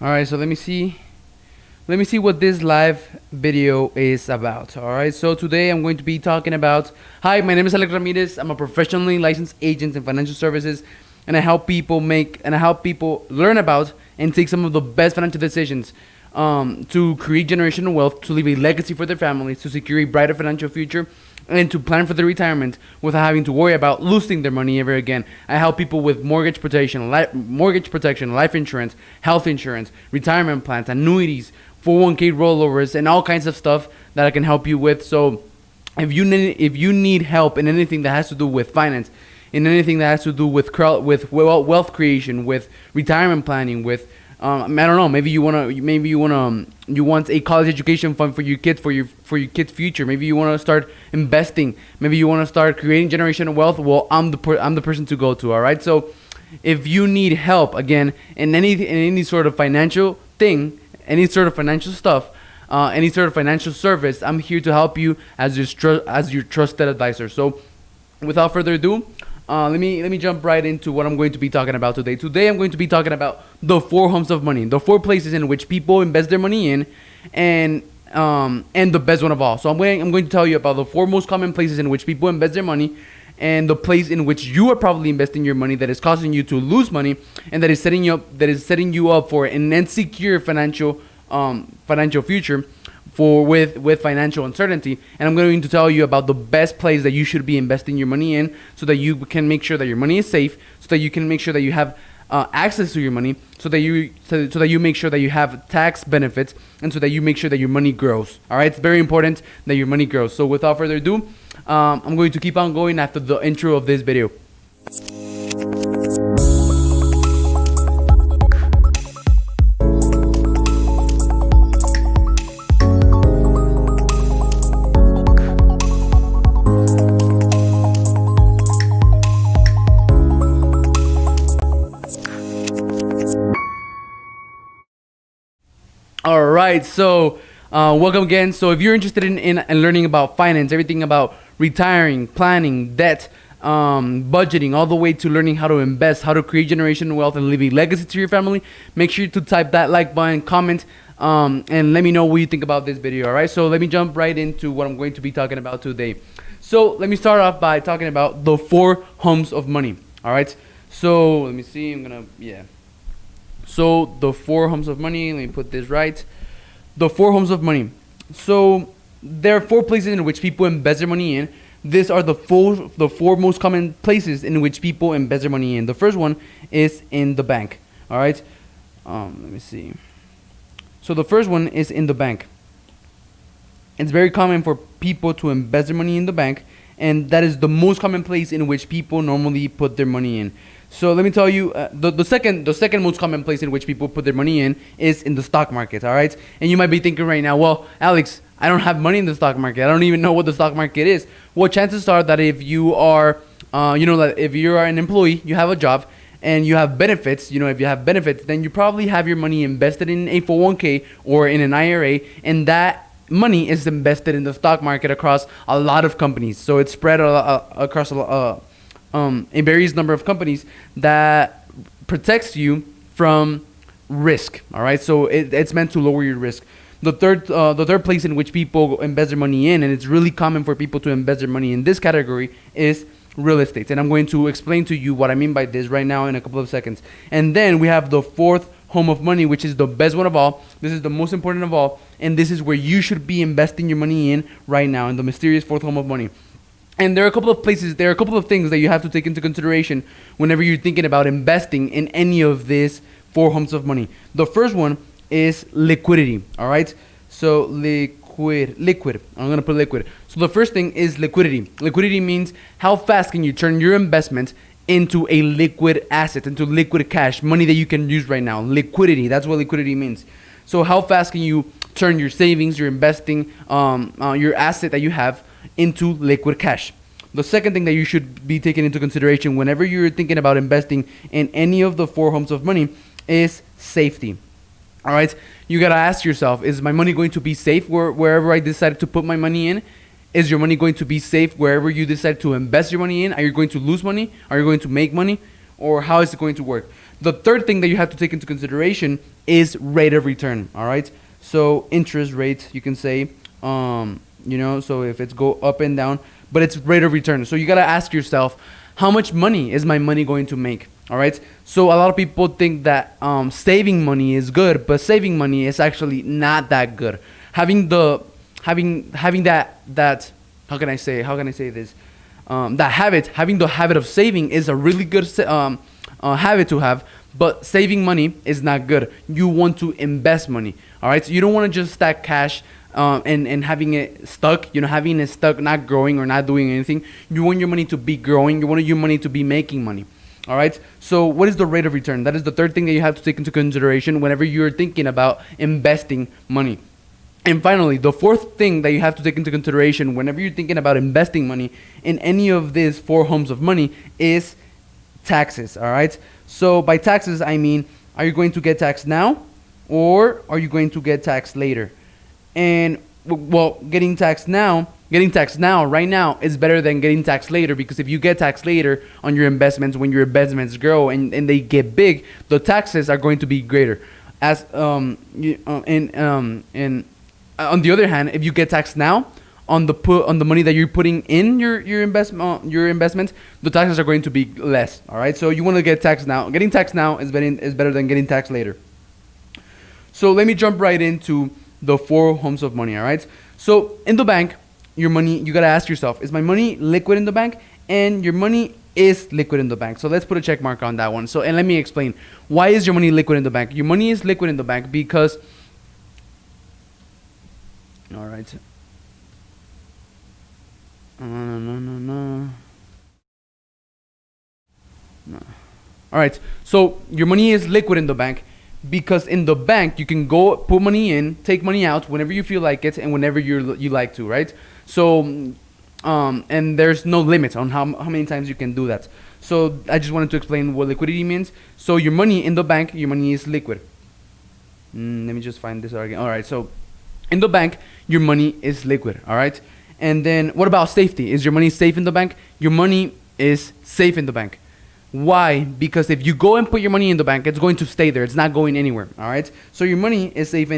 All right, so let me see. Let me see what this live video is about. All right, so today I'm going to be talking about. Hi, my name is Alex Ramirez. I'm a professionally licensed agent in financial services, and I help people learn about and take some of the best financial decisions to create generational wealth, to leave a legacy for their families, to secure a brighter financial future, and to plan for their retirement without having to worry about losing their money ever again. I help people with mortgage protection, life insurance, health insurance, retirement plans, annuities, 401k rollovers, and all kinds of stuff that I can help you with. So if you need help in anything that has to do with finance, in anything that has to do with wealth creation, with retirement planning, with I don't know. Maybe you want a college education fund for your kids, for your kids' future. Maybe you want to start investing. Maybe you want to start creating generational wealth. Well, I'm the person to go to. All right. So, if you need help again in any sort of financial thing, any sort of financial stuff, any sort of financial service, I'm here to help you as your trusted advisor. So, without further ado. Let me jump right into what I'm going to be talking about today. Today I'm going to be talking about the 4 homes of money, the 4 places in which people invest their money in, and the best one of all. So I'm going to tell you about the 4 most common places in which people invest their money, and the place in which you are probably investing your money that is causing you to lose money, and that is setting you up for an insecure financial future. With financial uncertainty, and I'm going to tell you about the best place that you should be investing your money in, so that you can make sure that your money is safe, so that you can make sure that you have access to your money, so that you make sure that you have tax benefits, and so that you make sure that your money grows. All right, it's very important that your money grows. So without further ado, I'm going to keep on going after the intro of this video. All right, so welcome again. So if you're interested in learning about finance, everything about retiring, planning, debt, budgeting, all the way to learning how to invest, how to create generational wealth and leave a legacy to your family, make sure to type that like button, comment, and let me know what you think about this video. All right, so let me jump right into what I'm going to be talking about today. So let me start off by talking about the 4 homes of money. All right, so let me see. So the 4 homes of money, let me put this right. The 4 homes of money. So there are 4 places in which people invest their money in. These are the 4 most common places in which people invest their money in. The first one is in the bank. All right. Let me see. So the first one is in the bank. It's very common for people to invest their money in the bank, and that is the most common place in which people normally put their money in. So let me tell you, the second most common place in which people put their money in is in the stock market. All right, and you might be thinking right now, well, Alex, I don't have money in the stock market. I don't even know what the stock market is. Well, chances are that if you are, if you are an employee, you have a job, and you have benefits. If you have benefits, then you probably have your money invested in a 401k or in an IRA, and that money is invested in the stock market across a lot of companies. So it's spread across a various number of companies that protects you from risk. All right, so it's meant to lower your risk. The third place in which people invest their money in, and it's really common for people to invest their money in this category, is real estate. And I'm going to explain to you what I mean by this right now in a couple of seconds. And then we have the 4th home of money, which is the best one of all. This is the most important of all, and this is where you should be investing your money in right now, in the mysterious 4th home of money. And there are a couple of things that you have to take into consideration whenever you're thinking about investing in any of these 4 homes of money. The first one is liquidity. All right, so liquid. I'm gonna put liquid. So the first thing is liquidity. Liquidity means how fast can you turn your investment into a liquid asset, into liquid cash, money that you can use right now. Liquidity. That's what liquidity means. So how fast can you turn your savings, your investing, your asset that you have into liquid cash? The second thing that you should be taking into consideration whenever you're thinking about investing in any of the 4 homes of money is safety. All right, you gotta ask yourself: is my money going to be safe wherever I decide to put my money in? Is your money going to be safe wherever you decide to invest your money in? Are you going to lose money? Are you going to make money? or how is it going to work? The third thing that you have to take into consideration is rate of return. All right. So interest rate, you can say, so if it's go up and down, but it's rate of return. So you got to ask yourself, how much money is my money going to make? All right. So a lot of people think that saving money is good, but saving money is actually not that good. Having that how can I say this? Having the habit of saving is a really good habit to have, but saving money is not good. You want to invest money. All right. So you don't want to just stack cash. And having it stuck, having it stuck, not growing or not doing anything. You want your money to be growing. You want your money to be making money. All right. So what is the rate of return? That is the third thing that you have to take into consideration whenever you're thinking about investing money. And finally, the fourth thing that you have to take into consideration whenever you're thinking about investing money in any of these four homes of money is taxes. All right. So by taxes, I mean, are you going to get taxed now or are you going to get taxed later? And well, getting taxed now right now is better than getting taxed later, because if you get taxed later on your investments, when your investments grow and they get big, the taxes are going to be greater. As and on the other hand, if you get taxed now on the money that you're putting in your investments, the taxes are going to be less. All right, so you want to get taxed now. Getting taxed now is better than getting taxed later. So let me jump right into the four homes of money. All right. So in the bank, your money, you got to ask yourself, is my money liquid in the bank? And your money is liquid in the bank. So let's put a check mark on that one. So, and let me explain, why is your money liquid in the bank? Your money is liquid in the bank because, all right. No. All right. So your money is liquid in the bank because in the bank you can go put money in, take money out whenever you feel like it and whenever you like to, right? So and there's no limit on how many times you can do that. So I just wanted to explain what liquidity means. So your money in the bank, your money is liquid. Let me just find this again. All right. So in the bank, your money is liquid. All right. And then what about safety? Is your money safe in the bank? Your money is safe in the bank. Why? Because if you go and put your money in the bank, it's going to stay there. It's not going anywhere. All right. So your money is safe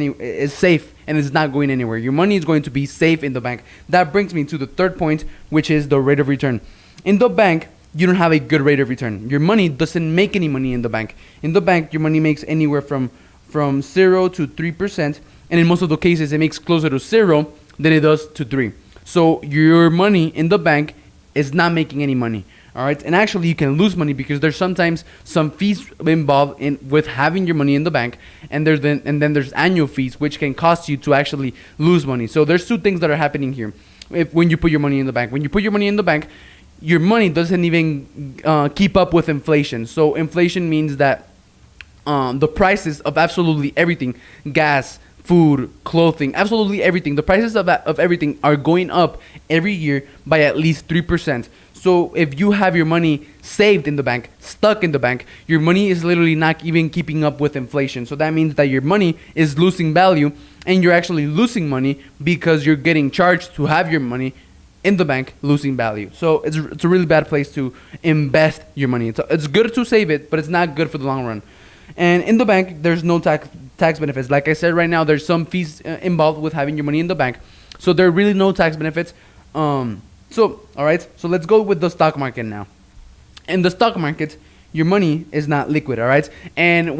and it's not going anywhere. Your money is going to be safe in the bank. That brings me to the third point, which is the rate of return. In the bank, you don't have a good rate of return. Your money doesn't make any money in the bank. In the bank, your money makes anywhere from 0 to 3%, and in most of the cases, it makes closer to 0 than it does to 3. So your money in the bank is not making any money. All right, and actually you can lose money because there's sometimes some fees involved in with having your money in the bank, and then there's annual fees which can cost you to actually lose money. So there's two things that are happening here. When you put your money in the bank, your money doesn't even keep up with inflation. So inflation means that the prices of absolutely everything, gas, food, clothing, absolutely everything, the prices of everything are going up every year by at least 3%. So if you have your money saved in the bank, stuck in the bank, your money is literally not even keeping up with inflation. So that means that your money is losing value, and you're actually losing money because you're getting charged to have your money in the bank losing value. So it's a really bad place to invest your money. It's good to save it, but it's not good for the long run. And in the bank, there's no tax benefits. Like I said, right now, there's some fees involved with having your money in the bank. So there are really no tax benefits. So, all right, so let's go with the stock market now. In the stock market, your money is not liquid, all right? And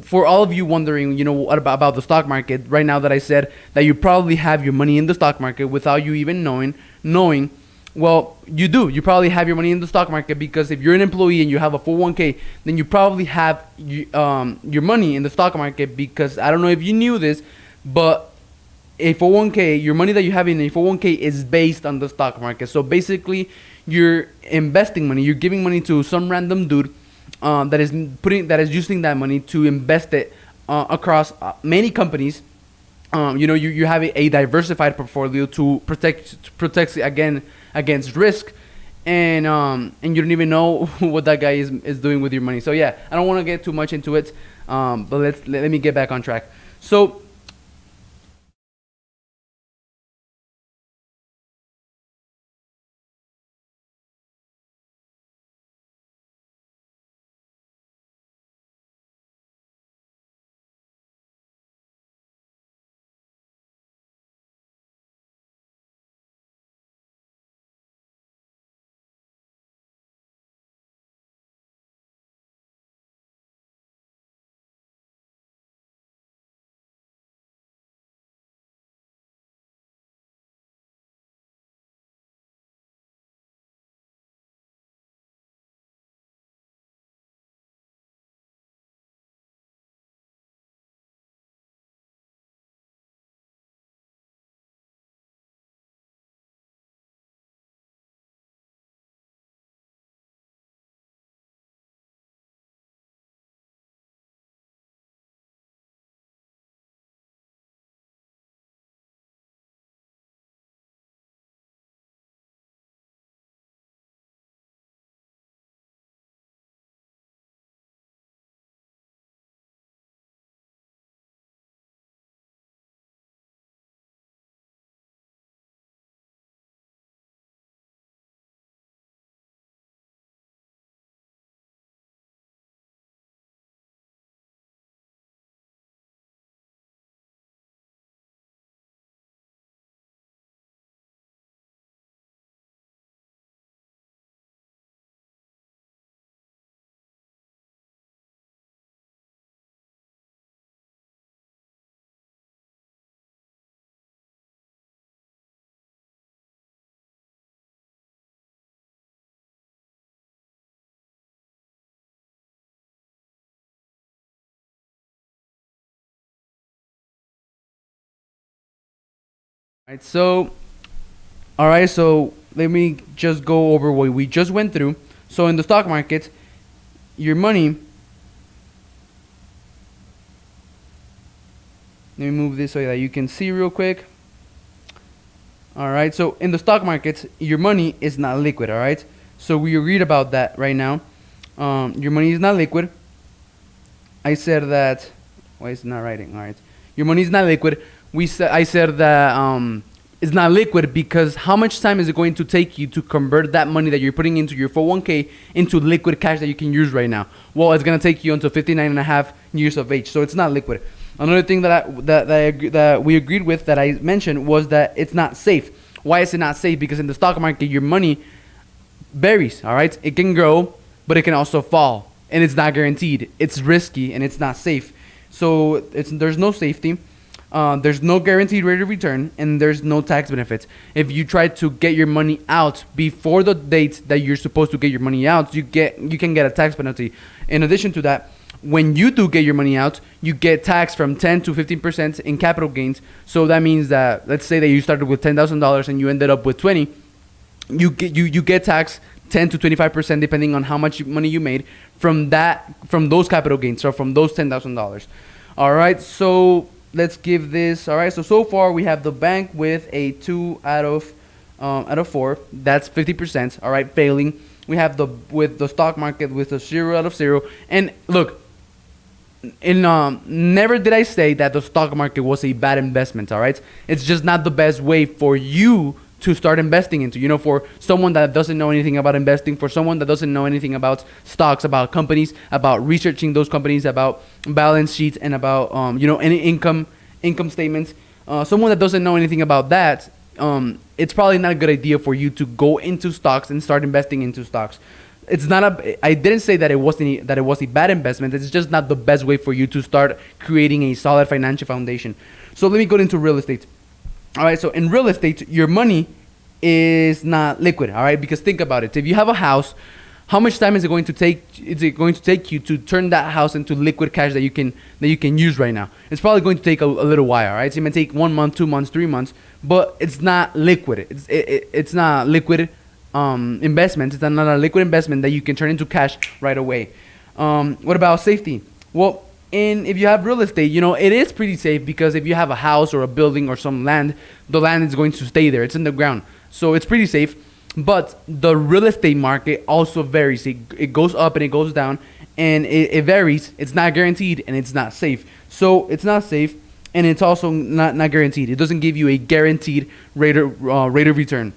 for all of you wondering, what about the stock market, right now that I said that you probably have your money in the stock market without you even knowing, well, you do. You probably have your money in the stock market because if you're an employee and you have a 401k, then you probably have your money in the stock market because I don't know if you knew this, but a 401k, your money that you have in a 401k is based on the stock market. So basically, you're investing money. You're giving money to some random dude that is using that money to invest it across many companies. You have a diversified portfolio to protect against risk, and you don't even know what that guy is doing with your money. So yeah, I don't want to get too much into it, but let me get back on track. So Right, so, all right, so let me just go over what we just went through. So in the stock market, your money. Let me move this so that you can see real quick. All right, so in the stock market, your money is not liquid. All right, so we agreed about that right now. Your money is not liquid. I said that. Why is it not writing? All right, your money is not liquid. I said that it's not liquid because how much time is it going to take you to convert that money that you're putting into your 401k into liquid cash that you can use right now? Well, it's gonna take you until 59 and a half years of age, so it's not liquid. Another thing that we agreed with that I mentioned was that it's not safe. Why is it not safe? Because in the stock market, your money varies. All right, it can grow, but it can also fall, and it's not guaranteed. It's risky and it's not safe. So there's no safety. There's no guaranteed rate of return, and there's no tax benefits. If you try to get your money out before the date that you're supposed to get your money out, you can get a tax penalty. In addition to that, when you do get your money out, you get taxed from 10 to 15% in capital gains. So that means that, let's say that you started with $10,000 and you ended up with 20, you get taxed 10 to 25% depending on how much money you made from those capital gains, so from those $10,000. All right, so let's give this. All right, so far we have the bank with a 2 out of 4. That's 50%. All right, failing. We have with the stock market with a 0 out of 0. And look, never did I say that the stock market was a bad investment. All right, it's just not the best way for you to start investing into. You know, for someone that doesn't know anything about investing, for someone that doesn't know anything about stocks, about companies, about researching those companies, about balance sheets, and about any income statements. Someone that doesn't know anything about that, it's probably not a good idea for you to go into stocks and start investing into stocks. It's not I didn't say that it was a bad investment. It's just not the best way for you to start creating a solid financial foundation. So let me go into real estate. All right, so in real estate, your money is not liquid. All right, because think about it. If you have a house, how much time is it going to take? Is it going to take you to turn that house into liquid cash that you can use right now? It's probably going to take a little while. All right, so it may take 1 month, 2 months, 3 months, but it's not liquid. It's not liquid investment. It's not a liquid investment that you can turn into cash right away. What about safety? Well, if you have real estate, it is pretty safe because if you have a house or a building or some land, the land is going to stay there. It's in the ground, so it's pretty safe. But the real estate market also varies. It goes up and it goes down, and it varies. It's not guaranteed, and it's not safe. So it's not safe, and it's also not guaranteed. It doesn't give you a guaranteed rate of return,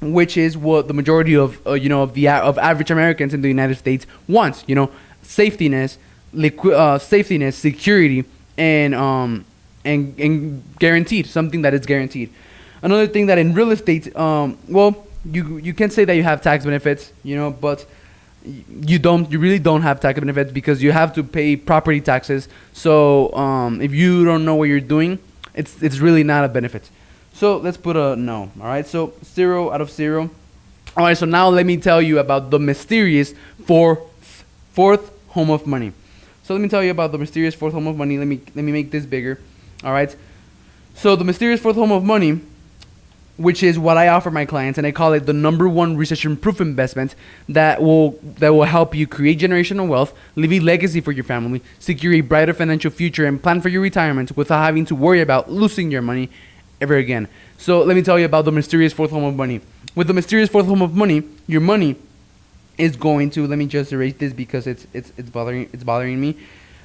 which is what the majority of average Americans in the United States wants. Safetyness, security, and guaranteed, something that is guaranteed. Another thing that in real estate, you can say that you have tax benefits, but you really don't have tax benefits because you have to pay property taxes. So if you don't know what you're doing, it's really not a benefit. So let's put a no. All right, so 0 out of 0. All right, so now let me tell you about the mysterious fourth home of money. So let me tell you about the mysterious fourth home of money. Let me make this bigger. All right, so the mysterious fourth home of money, which is what I offer my clients, and I call it the #1 recession-proof investment that will help you create generational wealth, leave a legacy for your family, secure a brighter financial future, and plan for your retirement without having to worry about losing your money ever again. So let me tell you about the mysterious fourth home of money. With the mysterious fourth home of money, your money is going to, let me just erase this because it's bothering me.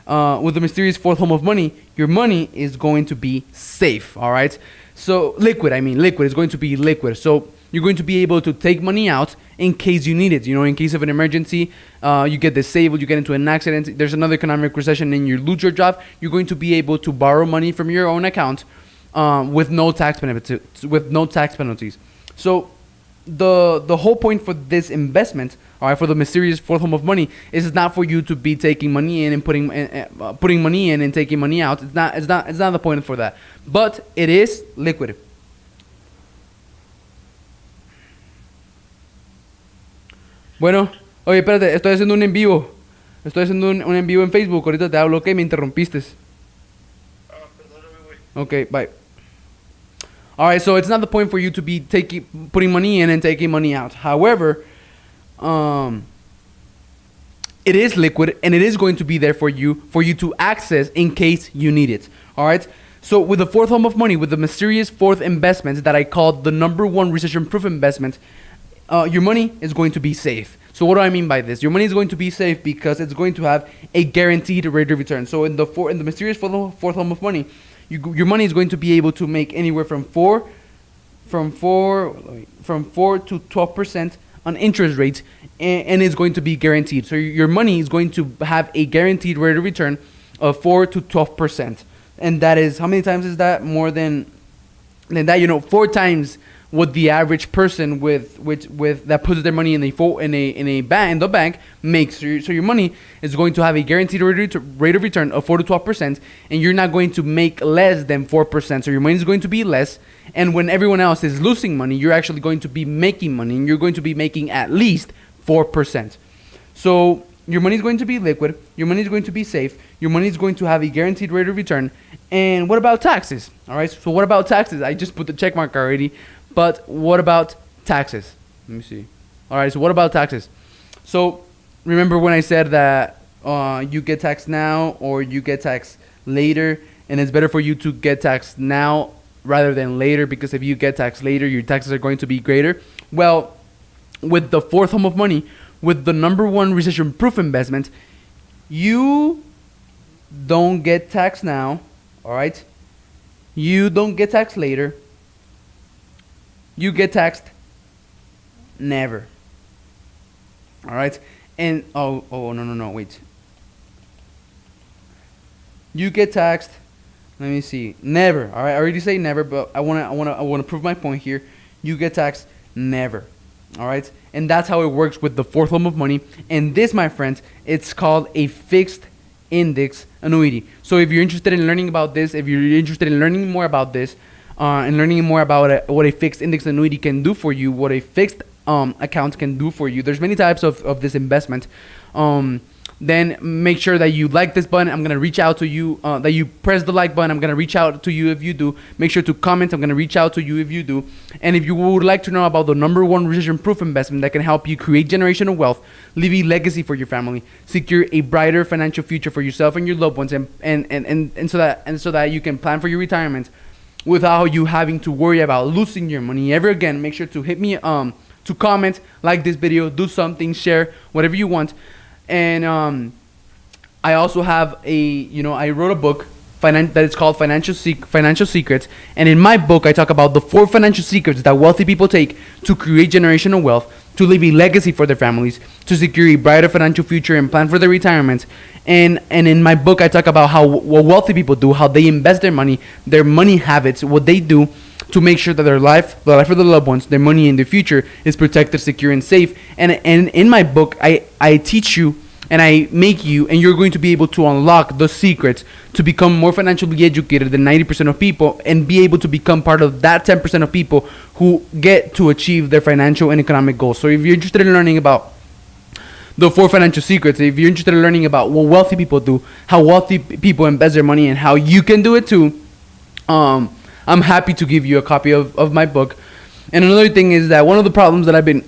With the mysterious fourth home of money, your money is going to be safe. All right. So liquid is going to be liquid. So you're going to be able to take money out in case you need it. In case of an emergency, you get disabled, you get into an accident, there's another economic recession, and you lose your job. You're going to be able to borrow money from your own account with no tax benefits, with no tax penalties. So the whole point for this investment, all right, for the mysterious fourth home of money, is not for you to be taking money in and putting money in and taking money out. It's not the point for that. But it is liquid. Bueno, oye, espérate, estoy haciendo un en vivo. Estoy haciendo un en vivo en Facebook. Ahorita te hablo, ok, me interrumpiste. Perdóname, güey. Ok, bye. All right, so it's not the point for you to be putting money in and taking money out. However, um, it is liquid and it is going to be there for you to access in case you need it. All right. So with the fourth home of money, with the mysterious fourth investment that I called the number one recession-proof investment, your money is going to be safe. So what do I mean by this? Your money is going to be safe because it's going to have a guaranteed rate of return. So in the mysterious fourth home of money, your money is going to be able to make anywhere from 4 to 12% on interest rates, and it's going to be guaranteed. So your money is going to have a guaranteed rate of return of 4 to 12%, and that is, how many times is that? More than that, 4 times what the average person with that puts their money in the bank makes. So your money is going to have a guaranteed rate of return of 4 to 12%, and you're not going to make less than 4%. So your money is going to be less, and when everyone else is losing money, you're actually going to be making money, and you're going to be making at least 4%. So your money is going to be liquid. Your money is going to be safe. Your money is going to have a guaranteed rate of return. And what about taxes? All right. So what about taxes? I just put the check mark already. But what about taxes? Let me see. All right. So what about taxes? So remember when I said that you get taxed now or you get taxed later, and it's better for you to get taxed now rather than later, because if you get taxed later, your taxes are going to be greater. Well, with the fourth home of money, with the number one recession-proof investment, you don't get taxed now, all right? You don't get taxed later. You get taxed never, all right? And, no, wait. You get taxed, let me see, never, all right? I already say never, but I wanna prove my point here. You get taxed never. All right, and that's how it works with the fourth home of money. And this, my friends, it's called a fixed index annuity. So if you're interested in learning about this, if you're interested in learning more about this, and learning more about what a fixed index annuity can do for you, what a fixed account can do for you, there's many types of this investment. Then make sure that you like this button. I'm going to reach out to you, that you press the like button. I'm going to reach out to you if you do. Make sure to comment. I'm going to reach out to you if you do. And if you would like to know about the number one recession-proof investment that can help you create generational wealth, leave a legacy for your family, secure a brighter financial future for yourself and your loved ones, and so that you can plan for your retirement without you having to worry about losing your money ever again, make sure to hit me, to comment, like this video, do something, share, whatever you want. And I also have I wrote a book that is called Financial Secrets. And in my book, I talk about the 4 financial secrets that wealthy people take to create generational wealth, to leave a legacy for their families, to secure a brighter financial future and plan for their retirement. And in my book, I talk about what wealthy people do, how they invest their money habits, what they do to make sure that the life of their loved ones, their money in the future is protected, secure, and safe. And in my book, I teach you and I make you, and you're going to be able to unlock the secrets to become more financially educated than 90% of people, and be able to become part of that 10% of people who get to achieve their financial and economic goals. So if you're interested in learning about the 4 financial secrets, if you're interested in learning about what wealthy people do, how wealthy people invest their money, and how you can do it too, I'm happy to give you a copy of my book. And another thing is that one of the problems that I've been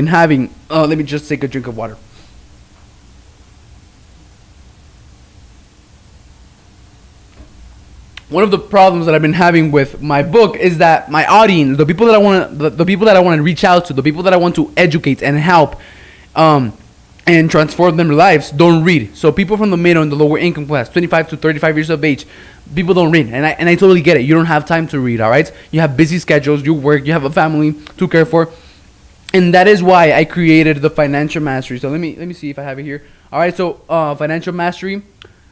having, let me just take a drink of water. One of the problems that I've been having with my book is that my audience, the people that I want to reach out to, the people that I want to educate and help, and transform their lives, don't read. So people from the middle and the lower income class, 25 to 35 years of age, people don't read, and I totally get it. You don't have time to read, all right? You have busy schedules, you work, you have a family to care for, and that is why I created the Financial Mastery. So let me see if I have it here. All right, so Financial Mastery,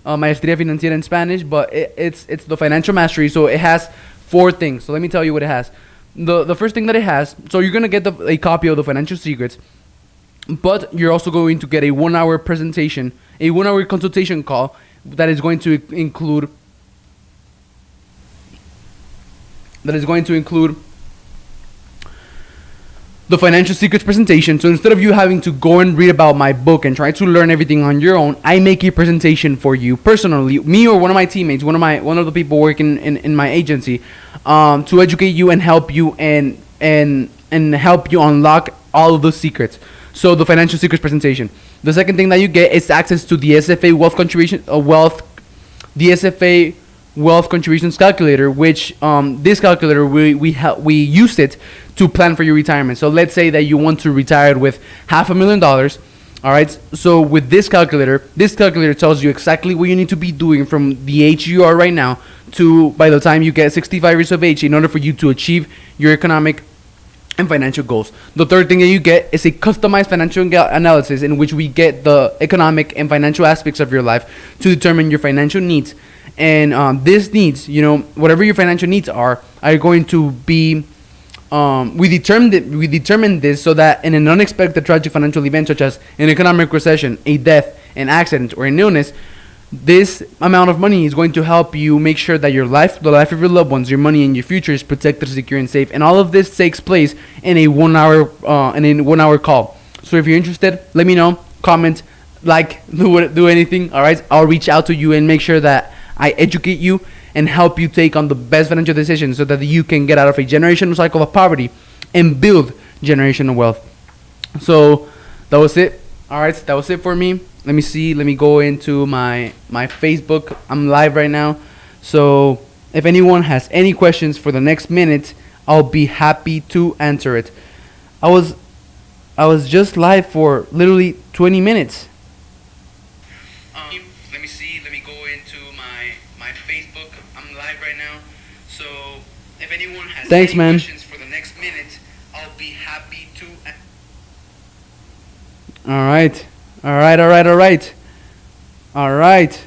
Maestría Financiera in Spanish, but it's the Financial Mastery. So it has 4 things. So let me tell you what it has. The first thing that it has, so you're gonna get a copy of the Financial Secrets, but you're also going to get a 1-hour presentation, a 1-hour consultation call that is going to include the financial secrets presentation. So instead of you having to go and read about my book and try to learn everything on your own, I make a presentation for you personally, me or one of my teammates, one of the people working in my agency, to educate you and help you and help you unlock all of those secrets. So the financial secrets presentation. The second thing that you get is access to the SFA the SFA wealth contributions calculator, which this calculator we used it to plan for your retirement. So let's say that you want to retire with $500,000. All right. So with this calculator tells you exactly what you need to be doing from the age you are right now to by the time you get 65 years of age in order for you to achieve your economic and financial goals. The third thing that you get is a customized financial analysis in which we get the economic and financial aspects of your life to determine your financial needs. And these needs, whatever your financial needs are going to be. We determined this so that in an unexpected tragic financial event such as an economic recession, a death, an accident, or an illness, this amount of money is going to help you make sure that your life, the life of your loved ones, your money, and your future is protected, secure, and safe. And all of this takes place in a 1 hour call. So if you're interested, let me know, comment, do anything. All right, I'll reach out to you and make sure that I educate you and help you take on the best financial decisions so that you can get out of a generational cycle of poverty and build generational wealth. So that was it. All right, that was it for me. Let me see. Let me go into my Facebook. I'm live right now. So if anyone has any questions for the next minute, I'll be happy to answer it. I was just live for literally 20 minutes. Let me see. Let me go into my Facebook. I'm live right now. So if anyone has questions for the next minute, I'll be happy to. All right. All right.